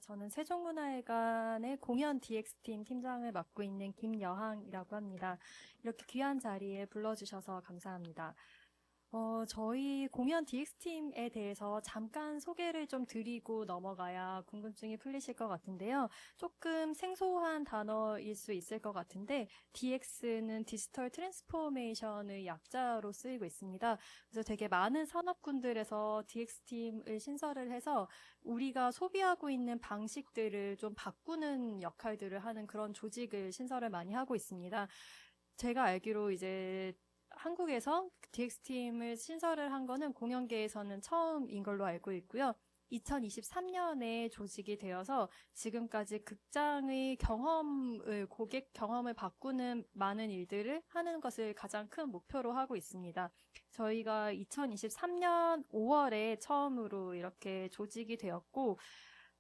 저는 세종문화회관의 공연 DX팀 팀장을 맡고 있는 김여항이라고 합니다. 이렇게 귀한 자리에 불러주셔서 감사합니다. 저희 공연 DX팀에 대해서 잠깐 소개를 좀 드리고 넘어가야 궁금증이 풀리실 것 같은데요. 조금 생소한 단어일 수 있을 것 같은데 DX는 디지털 트랜스포메이션의 약자로 쓰이고 있습니다. 그래서 되게 많은 산업군들에서 DX팀을 신설을 해서 우리가 소비하고 있는 방식들을 좀 바꾸는 역할들을 하는 그런 조직을 신설을 많이 하고 있습니다. 제가 알기로 이제 한국에서 DX팀을 신설을 한 거는 공연계에서는 처음인 걸로 알고 있고요. 2023년에 조직이 되어서 지금까지 극장의 고객 경험을 바꾸는 많은 일들을 하는 것을 가장 큰 목표로 하고 있습니다. 저희가 2023년 5월에 처음으로 이렇게 조직이 되었고,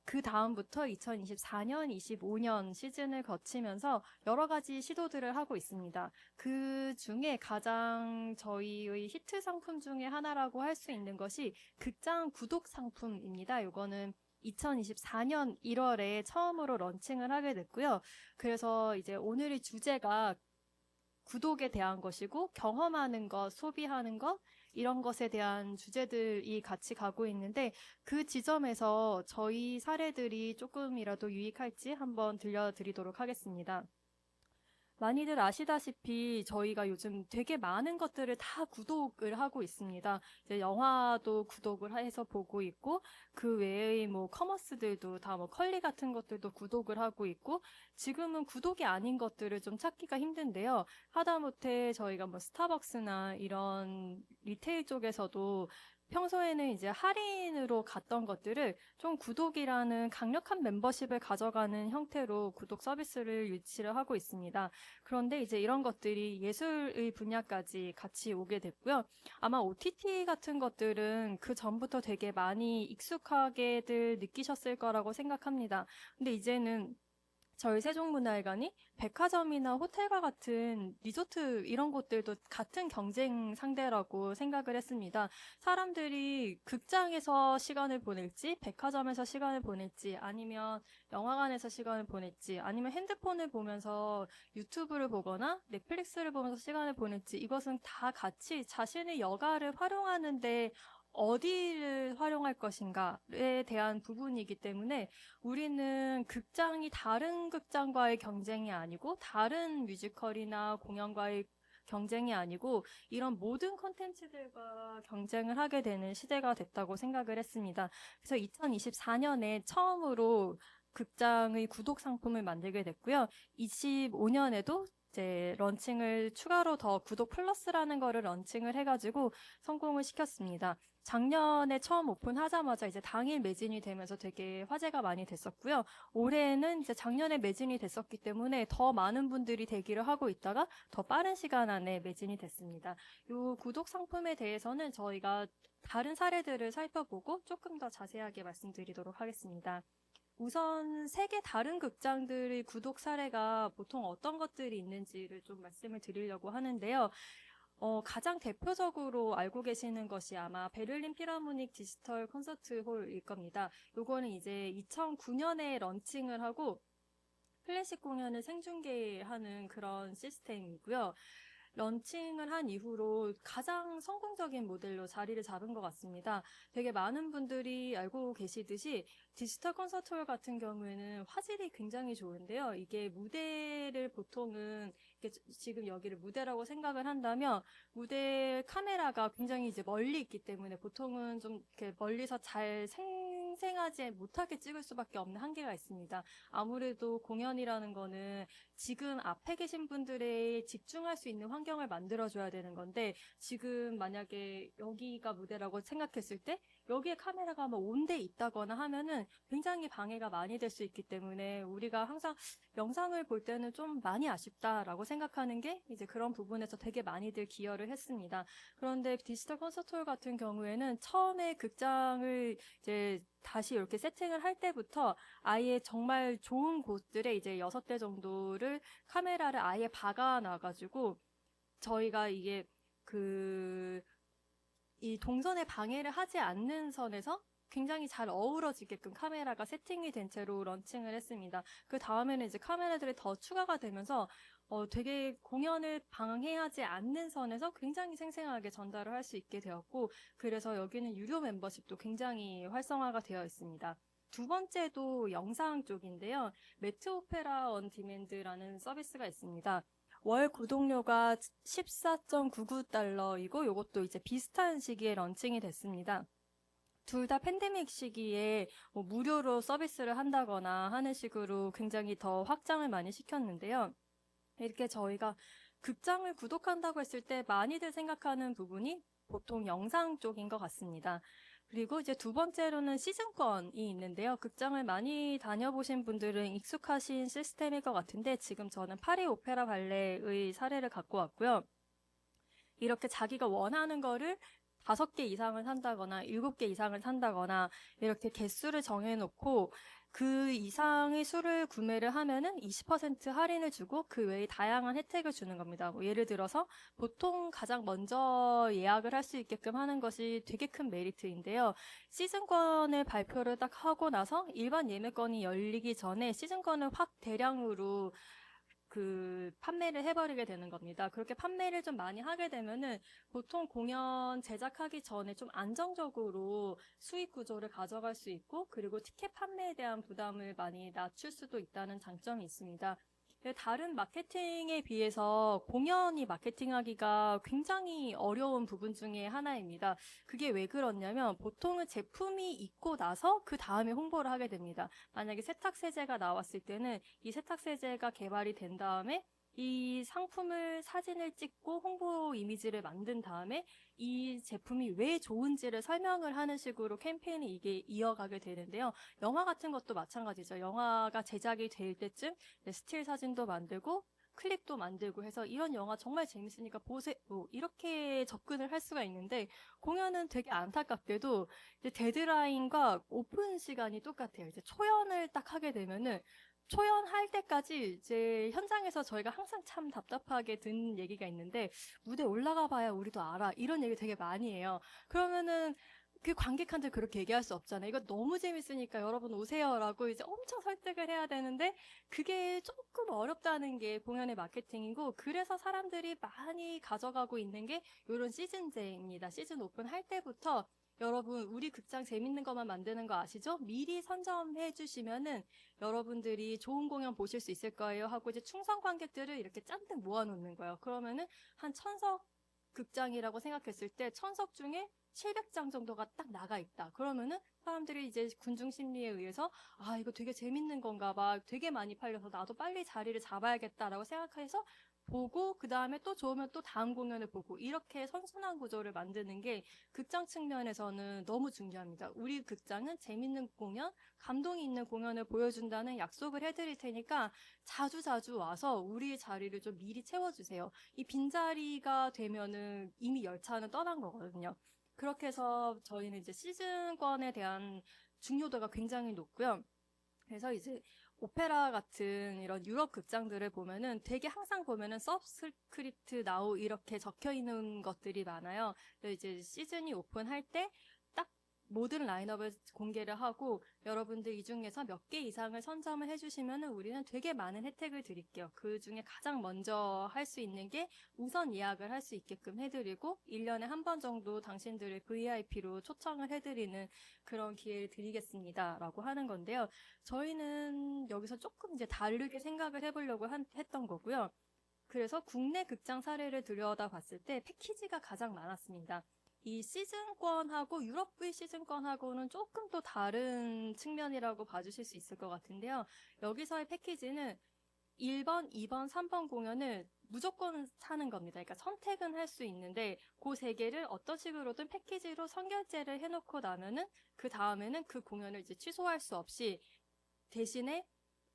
그 다음부터 2024년, 25년 시즌을 거치면서 여러 가지 시도들을 하고 있습니다. 그 중에 가장 저희의 히트 상품 중에 하나라고 할 수 있는 것이 극장 구독 상품입니다. 이거는 2024년 1월에 처음으로 런칭을 하게 됐고요. 그래서 이제 오늘의 주제가 구독에 대한 것이고 경험하는 것, 소비하는 것 이런 것에 대한 주제들이 같이 가고 있는데 그 지점에서 저희 사례들이 조금이라도 유익할지 한번 들려드리도록 하겠습니다. 많이들 아시다시피 저희가 요즘 되게 많은 것들을 다 구독을 하고 있습니다. 이제 영화도 구독을 해서 보고 있고, 그 외의 뭐 커머스들도 다 뭐 컬리 같은 것들도 구독을 하고 있고, 지금은 구독이 아닌 것들을 좀 찾기가 힘든데요. 하다못해 저희가 뭐 스타벅스나 이런 리테일 쪽에서도 평소에는 이제 할인으로 갔던 것들을 좀 구독이라는 강력한 멤버십을 가져가는 형태로 구독 서비스를 유치를 하고 있습니다. 그런데 이제 이런 것들이 예술의 분야까지 같이 오게 됐고요. 아마 OTT 같은 것들은 그 전부터 되게 많이 익숙하게들 느끼셨을 거라고 생각합니다. 근데 이제는 저희 세종문화회관이 백화점이나 호텔과 같은 리조트 이런 곳들도 같은 경쟁 상대라고 생각을 했습니다. 사람들이 극장에서 시간을 보낼지, 백화점에서 시간을 보낼지, 아니면 영화관에서 시간을 보낼지, 아니면 핸드폰을 보면서 유튜브를 보거나 넷플릭스를 보면서 시간을 보낼지, 이것은 다 같이 자신의 여가를 활용하는데 어디를 활용할 것인가에 대한 부분이기 때문에 우리는 극장이 다른 극장과의 경쟁이 아니고 다른 뮤지컬이나 공연과의 경쟁이 아니고 이런 모든 콘텐츠들과 경쟁을 하게 되는 시대가 됐다고 생각을 했습니다. 그래서 2024년에 처음으로 극장의 구독 상품을 만들게 됐고요. 25년에도 이제 런칭을 추가로 더 구독 플러스라는 거를 런칭을 해가지고 성공을 시켰습니다. 작년에 처음 오픈하자마자 이제 당일 매진이 되면서 되게 화제가 많이 됐었고요. 올해는 이제 작년에 매진이 됐었기 때문에 더 많은 분들이 대기를 하고 있다가 더 빠른 시간 안에 매진이 됐습니다. 이 구독 상품에 대해서는 저희가 다른 사례들을 살펴보고 조금 더 자세하게 말씀드리도록 하겠습니다. 우선 세계 다른 극장들의 구독 사례가 보통 어떤 것들이 있는지를 좀 말씀을 드리려고 하는데요. 가장 대표적으로 알고 계시는 것이 아마 베를린 필하모닉 디지털 콘서트 홀일 겁니다. 요거는 이제 2009년에 런칭을 하고 클래식 공연을 생중계하는 그런 시스템이고요. 런칭을 한 이후로 가장 성공적인 모델로 자리를 잡은 것 같습니다. 되게 많은 분들이 알고 계시듯이 디지털 콘서트홀 같은 경우에는 화질이 굉장히 좋은데요. 이게 무대를 보통은 지금 여기를 무대라고 생각을 한다면 무대 카메라가 굉장히 이제 멀리 있기 때문에 보통은 좀 이렇게 멀리서 잘 생생하지 못하게 찍을 수밖에 없는 한계가 있습니다. 아무래도 공연이라는 거는 지금 앞에 계신 분들의 집중할 수 있는 환경을 만들어줘야 되는 건데 지금 만약에 여기가 무대라고 생각했을 때 여기에 카메라가 뭐 온데 있다거나 하면은 굉장히 방해가 많이 될 수 있기 때문에 우리가 항상 영상을 볼 때는 좀 많이 아쉽다라고 생각하는 게 이제 그런 부분에서 되게 많이들 기여를 했습니다. 그런데 디지털 콘서트홀 같은 경우에는 처음에 극장을 이제 다시 이렇게 세팅을 할 때부터 아예 정말 좋은 곳들에 이제 6대 정도를 카메라를 아예 박아놔가지고 저희가 이게 이 동선에 방해를 하지 않는 선에서 굉장히 잘 어우러지게끔 카메라가 세팅이 된 채로 런칭을 했습니다. 그 다음에는 이제 카메라들이 더 추가가 되면서 되게 공연을 방해하지 않는 선에서 굉장히 생생하게 전달을 할 수 있게 되었고, 그래서 여기는 유료 멤버십도 굉장히 활성화가 되어 있습니다. 두 번째도 영상 쪽인데요. 매트 오페라 온 디맨드라는 서비스가 있습니다. 월 구독료가 14.99달러이고 이것도 이제 비슷한 시기에 런칭이 됐습니다. 둘 다 팬데믹 시기에 뭐 무료로 서비스를 한다거나 하는 식으로 굉장히 더 확장을 많이 시켰는데요. 이렇게 저희가 극장을 구독한다고 했을 때 많이들 생각하는 부분이 보통 영상 쪽인 것 같습니다. 그리고 이제 두 번째로는 시즌권이 있는데요. 극장을 많이 다녀보신 분들은 익숙하신 시스템일 것 같은데 지금 저는 파리 오페라 발레의 사례를 갖고 왔고요. 이렇게 자기가 원하는 거를 5개 이상을 산다거나 7개 이상을 산다거나 이렇게 개수를 정해놓고 그 이상의 수를 구매를 하면은 20% 할인을 주고 그 외에 다양한 혜택을 주는 겁니다. 뭐 예를 들어서 보통 가장 먼저 예약을 할 수 있게끔 하는 것이 되게 큰 메리트인데요. 시즌권을 발표를 딱 하고 나서 일반 예매권이 열리기 전에 시즌권을 확 대량으로 판매를 해버리게 되는 겁니다. 그렇게 판매를 좀 많이 하게 되면은 보통 공연 제작하기 전에 좀 안정적으로 수익 구조를 가져갈 수 있고, 그리고 티켓 판매에 대한 부담을 많이 낮출 수도 있다는 장점이 있습니다. 다른 마케팅에 비해서 공연이 마케팅하기가 굉장히 어려운 부분 중에 하나입니다. 그게 왜 그렇냐면 보통은 제품이 있고 나서 그 다음에 홍보를 하게 됩니다. 만약에 세탁세제가 나왔을 때는 이 세탁세제가 개발이 된 다음에 이 상품을 사진을 찍고 홍보 이미지를 만든 다음에 이 제품이 왜 좋은지를 설명을 하는 식으로 캠페인이 이게 이어가게 되는데요. 영화 같은 것도 마찬가지죠. 영화가 제작이 될 때쯤 스틸 사진도 만들고 클립도 만들고 해서 이런 영화 정말 재밌으니까 보세요. 이렇게 접근을 할 수가 있는데 공연은 되게 안타깝게도 이제 데드라인과 오픈 시간이 똑같아요. 이제 초연을 딱 하게 되면은 초연할 때까지 이제 현장에서 저희가 항상 참 답답하게 든 얘기가 있는데 무대 올라가 봐야 우리도 알아. 이런 얘기 되게 많이 해요. 그러면은 그 관객한테 그렇게 얘기할 수 없잖아요. 이거 너무 재밌으니까 여러분 오세요라고 이제 엄청 설득을 해야 되는데 그게 조금 어렵다는 게 공연의 마케팅이고, 그래서 사람들이 많이 가져가고 있는 게 이런 시즌제입니다. 시즌 오픈 할 때부터 여러분 우리 극장 재밌는 것만 만드는 거 아시죠? 미리 선점해 주시면은 여러분들이 좋은 공연 보실 수 있을 거예요 하고 이제 충성 관객들을 이렇게 잔뜩 모아놓는 거예요. 그러면은 한 1000석 극장이라고 생각했을 때 1000석 중에 700장 정도가 딱 나가 있다. 그러면은 사람들이 이제 군중 심리에 의해서 아 이거 되게 재밌는 건가 봐. 되게 많이 팔려서 나도 빨리 자리를 잡아야겠다라고 생각해서 보고 그 다음에 또 좋으면 또 다음 공연을 보고 이렇게 선순환 구조를 만드는 게 극장 측면에서는 너무 중요합니다. 우리 극장은 재밌는 공연, 감동이 있는 공연을 보여준다는 약속을 해드릴 테니까 자주자주 와서 우리의 자리를 좀 미리 채워주세요. 이 빈자리가 되면은 이미 열차는 떠난 거거든요. 그렇게 해서 저희는 이제 시즌권에 대한 중요도가 굉장히 높고요. 그래서 이제 오페라 같은 이런 유럽 극장들을 보면은 되게 항상 보면은 서브스크립트 나우 이렇게 적혀 있는 것들이 많아요. 그래서 이제 시즌이 오픈할 때 딱 모든 라인업을 공개를 하고 여러분들 이 중에서 몇 개 이상을 선점을 해주시면은 우리는 되게 많은 혜택을 드릴게요. 그 중에 가장 먼저 할 수 있는 게 우선 예약을 할 수 있게끔 해드리고 1년에 한 번 정도 당신들을 VIP로 초청을 해드리는 그런 기회를 드리겠습니다. 라고 하는 건데요. 저희는 여기서 조금 이제 다르게 생각을 해보려고 했던 거고요. 그래서 국내 극장 사례를 들여다봤을 때 패키지가 가장 많았습니다. 이 시즌권하고 유럽의 시즌권하고는 조금 또 다른 측면이라고 봐주실 수 있을 것 같은데요. 여기서의 패키지는 1번, 2번, 3번 공연을 무조건 사는 겁니다. 그러니까 선택은 할 수 있는데 그 세 개를 어떤 식으로든 패키지로 선결제를 해놓고 나면은 그 다음에는 그 공연을 이제 취소할 수 없이 대신에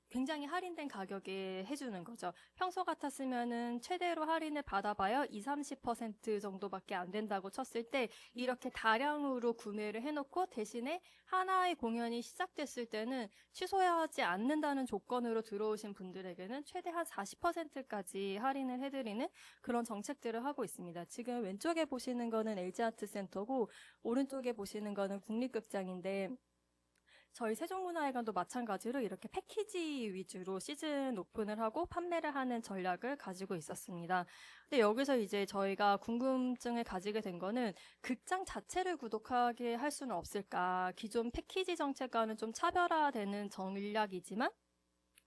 굉장히 할인된 가격에 해주는 거죠. 평소 같았으면은 최대로 할인을 받아봐야 20, 30% 정도밖에 안 된다고 쳤을 때 이렇게 다량으로 구매를 해놓고 대신에 하나의 공연이 시작됐을 때는 취소하지 않는다는 조건으로 들어오신 분들에게는 최대한 40%까지 할인을 해드리는 그런 정책들을 하고 있습니다. 지금 왼쪽에 보시는 거는 LG아트센터고 오른쪽에 보시는 거는 국립극장인데 저희 세종문화회관도 마찬가지로 이렇게 패키지 위주로 시즌 오픈을 하고 판매를 하는 전략을 가지고 있었습니다. 근데 여기서 이제 저희가 궁금증을 가지게 된 거는 극장 자체를 구독하게 할 수는 없을까? 기존 패키지 정책과는 좀 차별화되는 전략이지만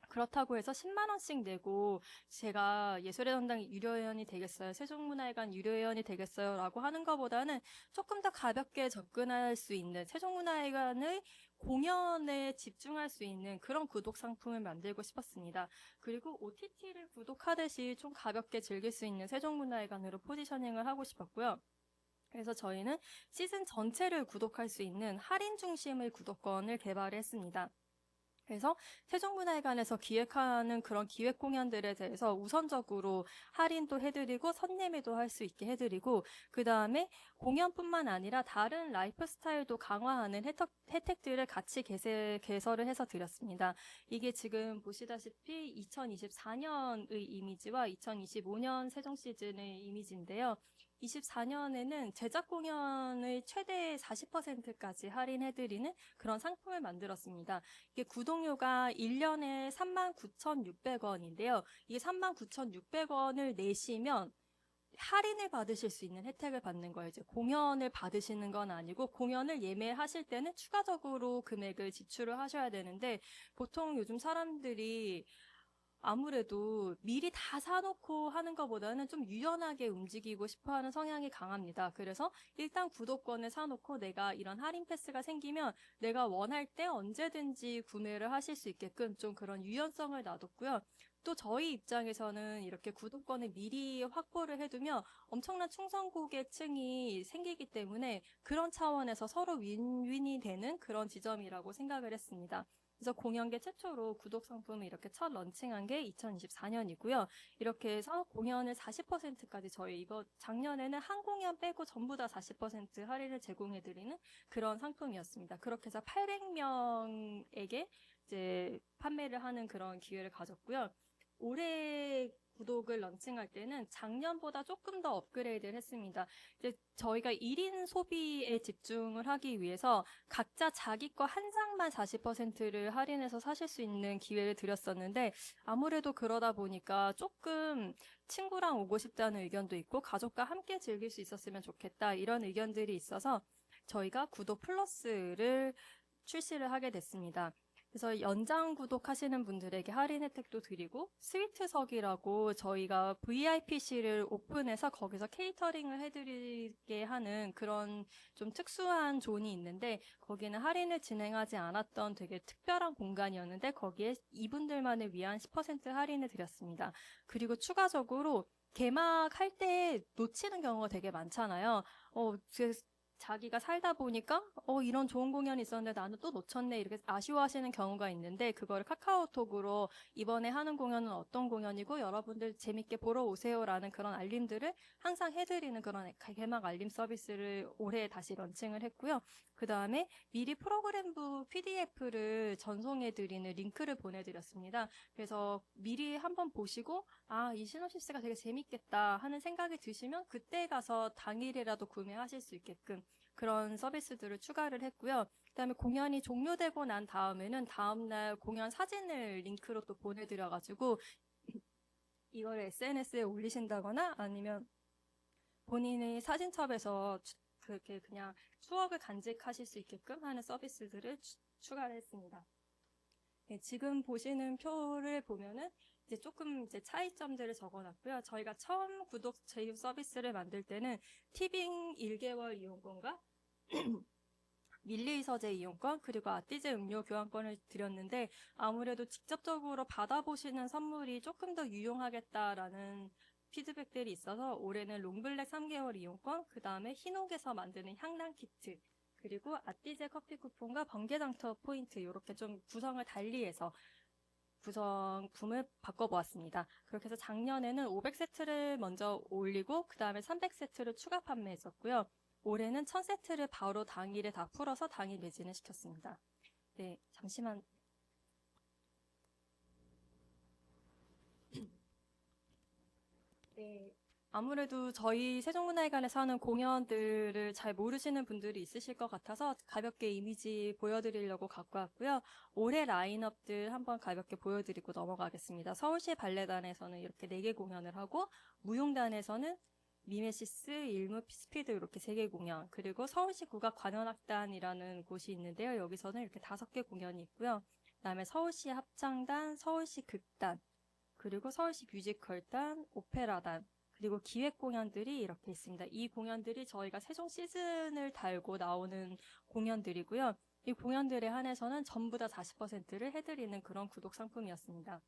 그렇다고 해서 10만 원씩 내고 제가 예술의 전당 유료회원이 되겠어요, 세종문화회관 유료회원이 되겠어요 라고 하는 것보다는 조금 더 가볍게 접근할 수 있는 세종문화회관의 공연에 집중할 수 있는 그런 구독 상품을 만들고 싶었습니다. 그리고 OTT를 구독하듯이 좀 가볍게 즐길 수 있는 세종문화회관으로 포지셔닝을 하고 싶었고요. 그래서 저희는 시즌 전체를 구독할 수 있는 할인 중심의 구독권을 개발했습니다. 그래서 세종문화회관에서 기획하는 그런 기획 공연들에 대해서 우선적으로 할인도 해드리고 선예매도 할 수 있게 해드리고 그 다음에 공연뿐만 아니라 다른 라이프 스타일도 강화하는 혜택들을 같이 개설을 해서 드렸습니다. 이게 지금 보시다시피 2024년의 이미지와 2025년 세종 시즌의 이미지인데요. 24년에는 제작 공연의 최대 40%까지 할인해드리는 그런 상품을 만들었습니다. 이게 구독료가 1년에 39,600원인데요. 이게 39,600원을 내시면 할인을 받으실 수 있는 혜택을 받는 거예요. 이제 공연을 받으시는 건 아니고 공연을 예매하실 때는 추가적으로 금액을 지출을 하셔야 되는데 보통 요즘 사람들이 아무래도 미리 다 사놓고 하는 것보다는 좀 유연하게 움직이고 싶어 하는 성향이 강합니다. 그래서 일단 구독권을 사놓고 내가 이런 할인 패스가 생기면 내가 원할 때 언제든지 구매를 하실 수 있게끔 좀 그런 유연성을 놔뒀고요. 또 저희 입장에서는 이렇게 구독권을 미리 확보를 해두면 엄청난 충성 고객층이 생기기 때문에 그런 차원에서 서로 윈윈이 되는 그런 지점이라고 생각을 했습니다. 그래서 공연계 최초로 구독 상품을 이렇게 첫 런칭한 게 2024년이고요. 이렇게 해서 공연을 40%까지 저희 이번 작년에는 한 공연 빼고 전부 다 40% 할인을 제공해드리는 그런 상품이었습니다. 그렇게 해서 800명에게 이제 판매를 하는 그런 기회를 가졌고요. 올해 구독을 런칭할 때는 작년보다 조금 더 업그레이드를 했습니다. 이제 저희가 1인 소비에 집중을 하기 위해서 각자 자기 거 한 장만 40%를 할인해서 사실 수 있는 기회를 드렸었는데 아무래도 그러다 보니까 조금 친구랑 오고 싶다는 의견도 있고 가족과 함께 즐길 수 있었으면 좋겠다 이런 의견들이 있어서 저희가 구독 플러스를 출시를 하게 됐습니다. 그래서 연장 구독하시는 분들에게 할인 혜택도 드리고 스위트석이라고 저희가 VIP실을 오픈해서 거기서 케이터링을 해드리게 하는 그런 좀 특수한 존이 있는데 거기는 할인을 진행하지 않았던 되게 특별한 공간이었는데 거기에 이분들만을 위한 10% 할인을 드렸습니다. 그리고 추가적으로 개막할 때 놓치는 경우가 되게 많잖아요. 자기가 살다 보니까 이런 좋은 공연이 있었는데 나는 또 놓쳤네 이렇게 아쉬워하시는 경우가 있는데 그거를 카카오톡으로 이번에 하는 공연은 어떤 공연이고 여러분들 재밌게 보러 오세요라는 그런 알림들을 항상 해드리는 그런 개막 알림 서비스를 올해 다시 런칭을 했고요. 그 다음에 미리 프로그램부 PDF를 전송해드리는 링크를 보내드렸습니다. 그래서 미리 한번 보시고 이 시놉시스가 되게 재밌겠다 하는 생각이 드시면 그때 가서 당일이라도 구매하실 수 있게끔 그런 서비스들을 추가를 했고요. 그다음에 공연이 종료되고 난 다음에는 다음날 공연 사진을 링크로 또 보내드려가지고 이걸 SNS에 올리신다거나 아니면 본인의 사진첩에서 그렇게 그냥 추억을 간직하실 수 있게끔 하는 서비스들을 추가를 했습니다. 네, 지금 보시는 표를 보면은 이제 조금 이제 차이점들을 적어놨고요. 저희가 처음 구독 제휴 서비스를 만들 때는 티빙 1개월 이용권과 밀리 서재 이용권 그리고 아티제 음료 교환권을 드렸는데 아무래도 직접적으로 받아보시는 선물이 조금 더 유용하겠다라는 피드백들이 있어서 올해는 롱블랙 3개월 이용권 그 다음에 흰옥에서 만드는 향랑 키트 그리고 아티제 커피 쿠폰과 번개장터 포인트 이렇게 좀 구성을 달리해서 구성품을 바꿔보았습니다. 그렇게 해서 작년에는 500세트를 먼저 올리고 그 다음에 300세트를 추가 판매했었고요. 올해는 1000세트를 바로 당일에 다 풀어서 당일 매진을 시켰습니다. 네, 잠시만. 네. 아무래도 저희 세종문화회관에서 하는 공연들을 잘 모르시는 분들이 있으실 것 같아서 가볍게 이미지 보여드리려고 갖고 왔고요. 올해 라인업들 한번 가볍게 보여드리고 넘어가겠습니다. 서울시 발레단에서는 이렇게 4개 공연을 하고, 무용단에서는 미메시스, 일무, 스피드 이렇게 3개 공연, 그리고 서울시 국악관현악단이라는 곳이 있는데요. 여기서는 이렇게 5개 공연이 있고요. 그다음에 서울시 합창단, 서울시 극단, 그리고 서울시 뮤지컬단, 오페라단, 그리고 기획 공연들이 이렇게 있습니다. 이 공연들이 저희가 세종 시즌을 달고 나오는 공연들이고요. 이 공연들에 한해서는 전부 다 40%를 해드리는 그런 구독 상품이었습니다.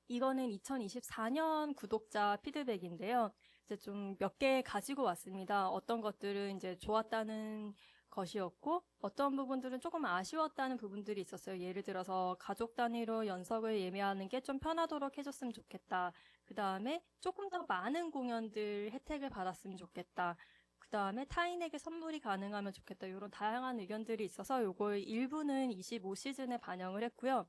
이거는 2024년 구독자 피드백인데요. 이제 좀 몇 개 가지고 왔습니다. 어떤 것들은 이제 좋았다는 것이었고, 어떤 부분들은 조금 아쉬웠다는 부분들이 있었어요. 예를 들어서 가족 단위로 연석을 예매하는 게 좀 편하도록 해줬으면 좋겠다. 그 다음에 조금 더 많은 공연들 혜택을 받았으면 좋겠다. 그 다음에 타인에게 선물이 가능하면 좋겠다. 이런 다양한 의견들이 있어서 요걸 일부는 25시즌에 반영을 했고요.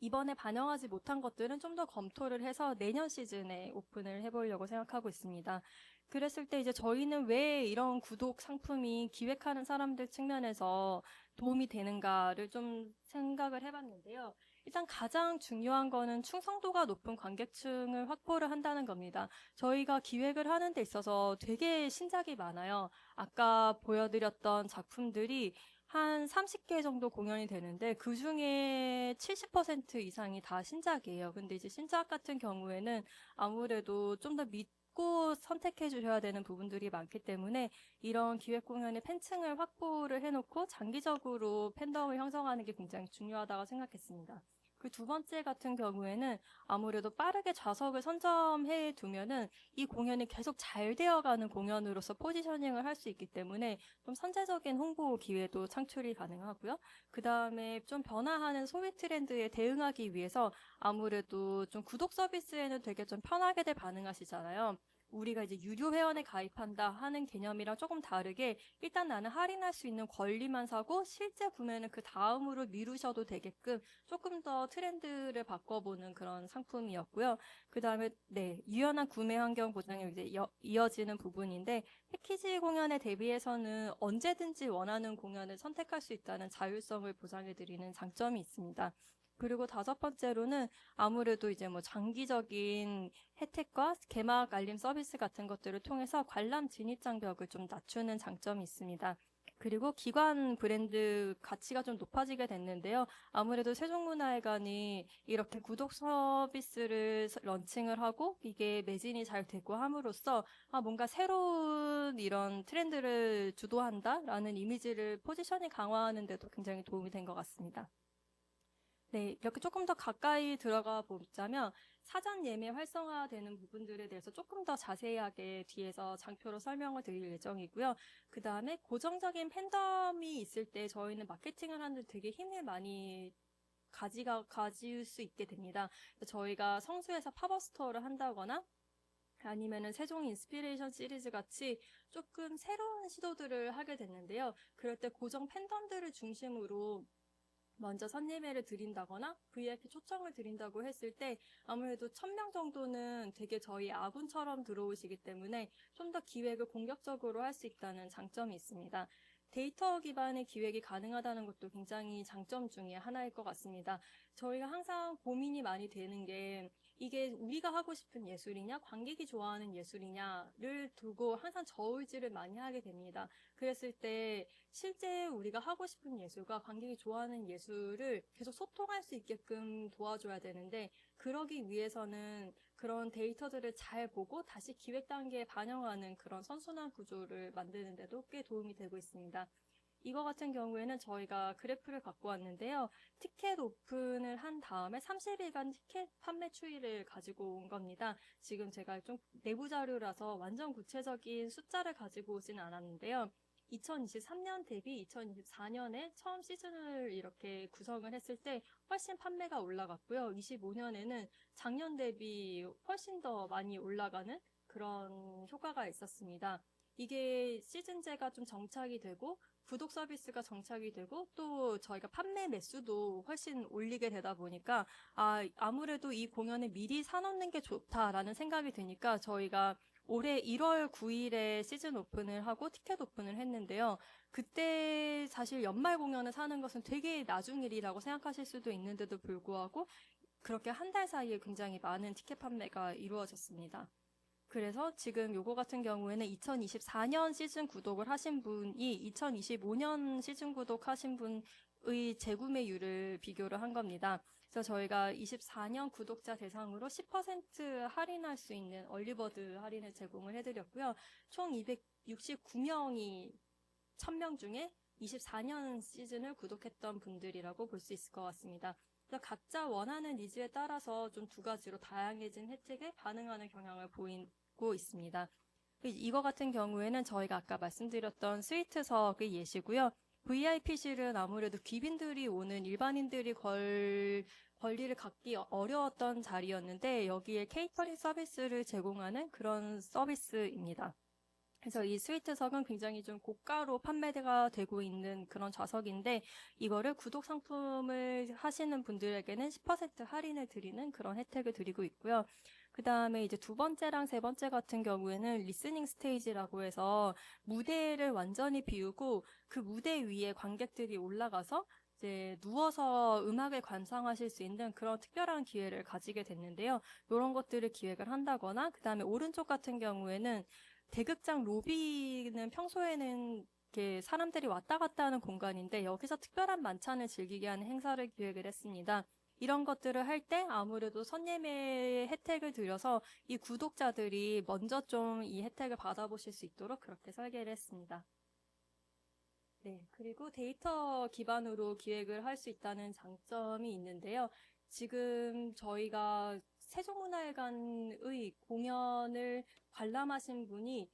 이번에 반영하지 못한 것들은 좀 더 검토를 해서 내년 시즌에 오픈을 해보려고 생각하고 있습니다. 그랬을 때 이제 저희는 왜 이런 구독 상품이 기획하는 사람들 측면에서 도움이 되는가를 좀 생각을 해봤는데요. 일단 가장 중요한 거는 충성도가 높은 관객층을 확보를 한다는 겁니다. 저희가 기획을 하는 데 있어서 되게 신작이 많아요. 아까 보여드렸던 작품들이 한 30개 정도 공연이 되는데 그 중에 70% 이상이 다 신작이에요. 근데 이제 신작 같은 경우에는 아무래도 좀 더 믿고 선택해 주셔야 되는 부분들이 많기 때문에 이런 기획 공연의 팬층을 확보를 해놓고 장기적으로 팬덤을 형성하는 게 굉장히 중요하다고 생각했습니다. 그 두 번째 같은 경우에는 아무래도 빠르게 좌석을 선점해 두면은 이 공연이 계속 잘 되어가는 공연으로서 포지셔닝을 할 수 있기 때문에 좀 선제적인 홍보 기회도 창출이 가능하고요. 그 다음에 좀 변화하는 소비 트렌드에 대응하기 위해서 아무래도 좀 구독 서비스에는 되게 좀 편하게들 반응하시잖아요. 우리가 이제 유료 회원에 가입한다 하는 개념이랑 조금 다르게 일단 나는 할인할 수 있는 권리만 사고 실제 구매는 그 다음으로 미루셔도 되게끔 조금 더 트렌드를 바꿔보는 그런 상품이었고요. 그 다음에 네, 유연한 구매 환경 보장이 이제 이어지는 부분인데 패키지 공연에 대비해서는 언제든지 원하는 공연을 선택할 수 있다는 자율성을 보장해드리는 장점이 있습니다. 그리고 5번째로는 아무래도 이제 뭐 장기적인 혜택과 개막 알림 서비스 같은 것들을 통해서 관람 진입 장벽을 좀 낮추는 장점이 있습니다. 그리고 기관 브랜드 가치가 좀 높아지게 됐는데요. 아무래도 세종문화회관이 이렇게 구독 서비스를 런칭을 하고 이게 매진이 잘 되고 함으로써 뭔가 새로운 이런 트렌드를 주도한다라는 이미지를 포지셔닝 강화하는 데도 굉장히 도움이 된 것 같습니다. 네, 이렇게 조금 더 가까이 들어가 보자면 사전 예매 활성화되는 부분들에 대해서 조금 더 자세하게 뒤에서 장표로 설명을 드릴 예정이고요. 그 다음에 고정적인 팬덤이 있을 때 저희는 마케팅을 하는데 되게 힘을 많이 가질 수 있게 됩니다. 저희가 성수에서 팝업 스토어를 한다거나 아니면은 세종 인스피레이션 시리즈 같이 조금 새로운 시도들을 하게 됐는데요. 그럴 때 고정 팬덤들을 중심으로 먼저 선예매를 드린다거나 VIP 초청을 드린다고 했을 때 아무래도 1000명 정도는 되게 저희 아군처럼 들어오시기 때문에 좀 더 기획을 공격적으로 할 수 있다는 장점이 있습니다. 데이터 기반의 기획이 가능하다는 것도 굉장히 장점 중에 하나일 것 같습니다. 저희가 항상 고민이 많이 되는 게 이게 우리가 하고 싶은 예술이냐, 관객이 좋아하는 예술이냐를 두고 항상 저울질을 많이 하게 됩니다. 그랬을 때 실제 우리가 하고 싶은 예술과 관객이 좋아하는 예술을 계속 소통할 수 있게끔 도와줘야 되는데 그러기 위해서는 그런 데이터들을 잘 보고 다시 기획 단계에 반영하는 그런 선순환 구조를 만드는 데도 꽤 도움이 되고 있습니다. 이거 같은 경우에는 저희가 그래프를 갖고 왔는데요. 티켓 오픈을 한 다음에 30일간 티켓 판매 추이를 가지고 온 겁니다. 지금 제가 좀 내부 자료라서 완전 구체적인 숫자를 가지고 오진 않았는데요. 2023년 대비 2024년에 처음 시즌을 이렇게 구성을 했을 때 훨씬 판매가 올라갔고요. 25년에는 작년 대비 훨씬 더 많이 올라가는 그런 효과가 있었습니다. 이게 시즌제가 좀 정착이 되고 구독 서비스가 정착이 되고 또 저희가 판매 매수도 훨씬 올리게 되다 보니까 아무래도 이 공연을 미리 사놓는 게 좋다라는 생각이 드니까 저희가 올해 1월 9일에 시즌 오픈을 하고 티켓 오픈을 했는데요. 그때 사실 연말 공연을 사는 것은 되게 나중 일이라고 생각하실 수도 있는데도 불구하고 그렇게 한 달 사이에 굉장히 많은 티켓 판매가 이루어졌습니다. 그래서 지금 요거 같은 경우에는 2024년 시즌 구독을 하신 분이 2025년 시즌 구독하신 분의 재구매율을 비교를 한 겁니다. 그래서 저희가 24년 구독자 대상으로 10% 할인할 수 있는 얼리버드 할인을 제공을 해드렸고요. 총 269명이 1000명 중에 24년 시즌을 구독했던 분들이라고 볼 수 있을 것 같습니다. 그래서 각자 원하는 니즈에 따라서 좀 두 가지로 다양해진 혜택에 반응하는 경향을 보이고 있습니다. 이거 같은 경우에는 저희가 아까 말씀드렸던 스위트석의 예시고요. VIP실은 아무래도 귀빈들이 오는 일반인들이 권리를 갖기 어려웠던 자리였는데 여기에 케이터링 서비스를 제공하는 그런 서비스입니다. 그래서 이 스위트석은 굉장히 좀 고가로 판매가 되고 있는 그런 좌석인데 이거를 구독 상품을 하시는 분들에게는 10% 할인을 드리는 그런 혜택을 드리고 있고요. 그 다음에 이제 두 번째랑 세 번째 같은 경우에는 리스닝 스테이지라고 해서 무대를 완전히 비우고 그 무대 위에 관객들이 올라가서 이제 누워서 음악을 감상하실 수 있는 그런 특별한 기회를 가지게 됐는데요. 이런 것들을 기획을 한다거나 그 다음에 오른쪽 같은 경우에는 대극장 로비는 평소에는 이렇게 사람들이 왔다 갔다 하는 공간인데 여기서 특별한 만찬을 즐기게 하는 행사를 기획을 했습니다. 이런 것들을 할 때 아무래도 선예매 혜택을 들여서 이 구독자들이 먼저 좀 이 혜택을 받아보실 수 있도록 그렇게 설계를 했습니다. 네, 그리고 데이터 기반으로 기획을 할 수 있다는 장점이 있는데요. 지금 저희가 세종문화회관의 공연을 관람하신 분이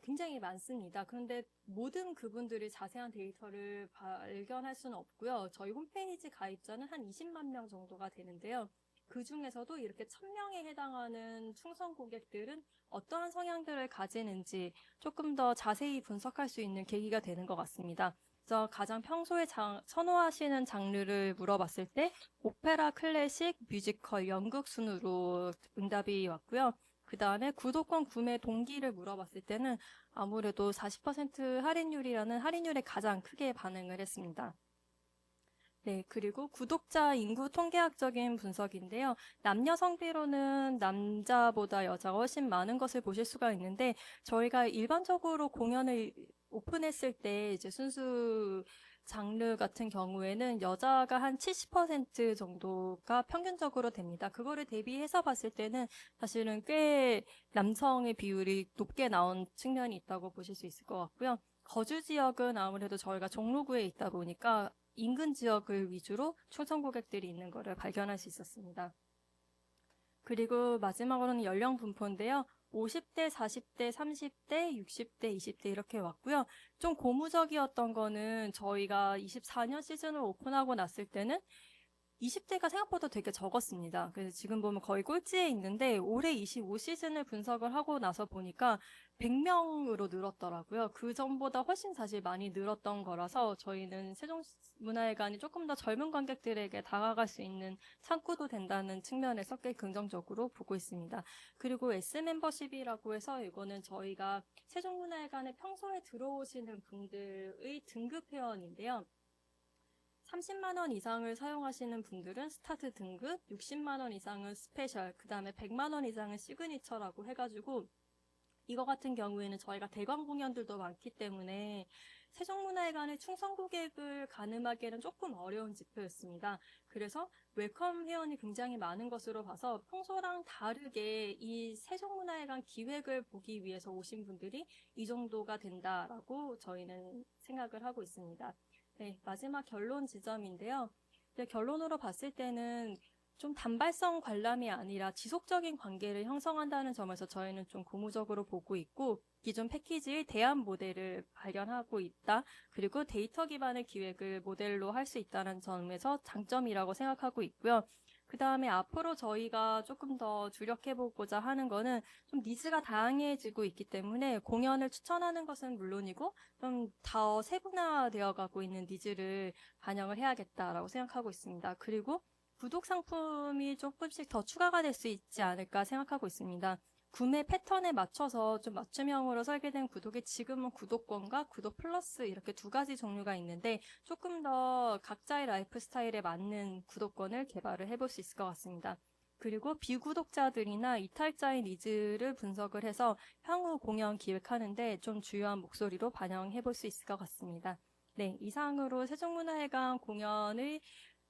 굉장히 많습니다. 그런데 모든 그분들이 자세한 데이터를 발견할 수는 없고요. 저희 홈페이지 가입자는 한 20만 명 정도가 되는데요. 그 중에서도 이렇게 1000명에 해당하는 충성 고객들은 어떠한 성향들을 가지는지 조금 더 자세히 분석할 수 있는 계기가 되는 것 같습니다. 그래서 가장 평소에 선호하시는 장르를 물어봤을 때 오페라, 클래식, 뮤지컬, 연극 순으로 응답이 왔고요. 그 다음에 구독권 구매 동기를 물어봤을 때는 아무래도 40% 할인율이라는 할인율에 가장 크게 반응을 했습니다. 네, 그리고 구독자 인구 통계학적인 분석인데요. 남녀 성비로는 남자보다 여자가 훨씬 많은 것을 보실 수가 있는데 저희가 일반적으로 공연을 오픈했을 때 이제 순수 장르 같은 경우에는 여자가 한 70% 정도가 평균적으로 됩니다. 그거를 대비해서 봤을 때는 사실은 꽤 남성의 비율이 높게 나온 측면이 있다고 보실 수 있을 것 같고요. 거주 지역은 아무래도 저희가 종로구에 있다 보니까 인근 지역을 위주로 충성 고객들이 있는 것을 발견할 수 있었습니다. 그리고 마지막으로는 연령 분포인데요. 50대, 40대, 30대, 60대, 20대 이렇게 왔고요. 좀 고무적이었던 거는 저희가 24년 시즌을 오픈하고 났을 때는 20대가 생각보다 되게 적었습니다. 그래서 지금 보면 거의 꼴찌에 있는데 올해 25시즌을 분석을 하고 나서 보니까 100명으로 늘었더라고요. 그 전보다 훨씬 사실 많이 늘었던 거라서 저희는 세종문화회관이 조금 더 젊은 관객들에게 다가갈 수 있는 창구도 된다는 측면에서 꽤 긍정적으로 보고 있습니다. 그리고 S멤버십이라고 해서 이거는 저희가 세종문화회관에 평소에 들어오시는 분들의 등급 회원인데요. 30만 원 이상을 사용하시는 분들은 스타트 등급, 60만 원 이상은 스페셜, 그 다음에 100만 원 이상은 시그니처라고 해가지고 이거 같은 경우에는 저희가 대관 공연들도 많기 때문에 세종문화회관의 충성 고객을 가늠하기에는 조금 어려운 지표였습니다. 그래서 웰컴 회원이 굉장히 많은 것으로 봐서 평소랑 다르게 이 세종문화회관 기획을 보기 위해서 오신 분들이 이 정도가 된다라고 저희는 생각을 하고 있습니다. 네, 마지막 결론 지점인데요. 결론으로 봤을 때는 좀 단발성 관람이 아니라 지속적인 관계를 형성한다는 점에서 저희는 좀 고무적으로 보고 있고, 기존 패키지의 대안 모델을 발견하고 있다. 그리고 데이터 기반의 기획을 모델로 할 수 있다는 점에서 장점이라고 생각하고 있고요. 그 다음에 앞으로 저희가 조금 더 주력해보고자 하는 거는 좀 니즈가 다양해지고 있기 때문에 공연을 추천하는 것은 물론이고 좀 더 세분화되어 가고 있는 니즈를 반영을 해야겠다라고 생각하고 있습니다. 그리고 구독 상품이 조금씩 더 추가가 될 수 있지 않을까 생각하고 있습니다. 구매 패턴에 맞춰서 좀 맞춤형으로 설계된 구독이 지금은 구독권과 구독 플러스 이렇게 두 가지 종류가 있는데 조금 더 각자의 라이프 스타일에 맞는 구독권을 개발을 해볼 수 있을 것 같습니다. 그리고 비구독자들이나 이탈자의 니즈를 분석을 해서 향후 공연 기획하는데 좀 주요한 목소리로 반영해 볼 수 있을 것 같습니다. 네, 이상으로 세종문화회관 공연의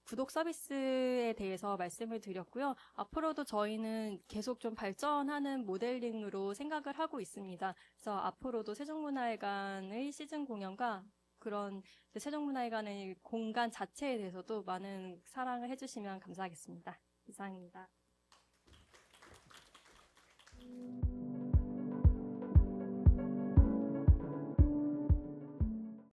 구독 서비스에 대해서 말씀을 드렸고요. 앞으로도 저희는 계속 좀 발전하는 모델링으로 생각을 하고 있습니다. 그래서 앞으로도 세종문화회관의 시즌 공연과 그런 세종문화회관의 공간 자체에 대해서도 많은 사랑을 해주시면 감사하겠습니다. 이상입니다.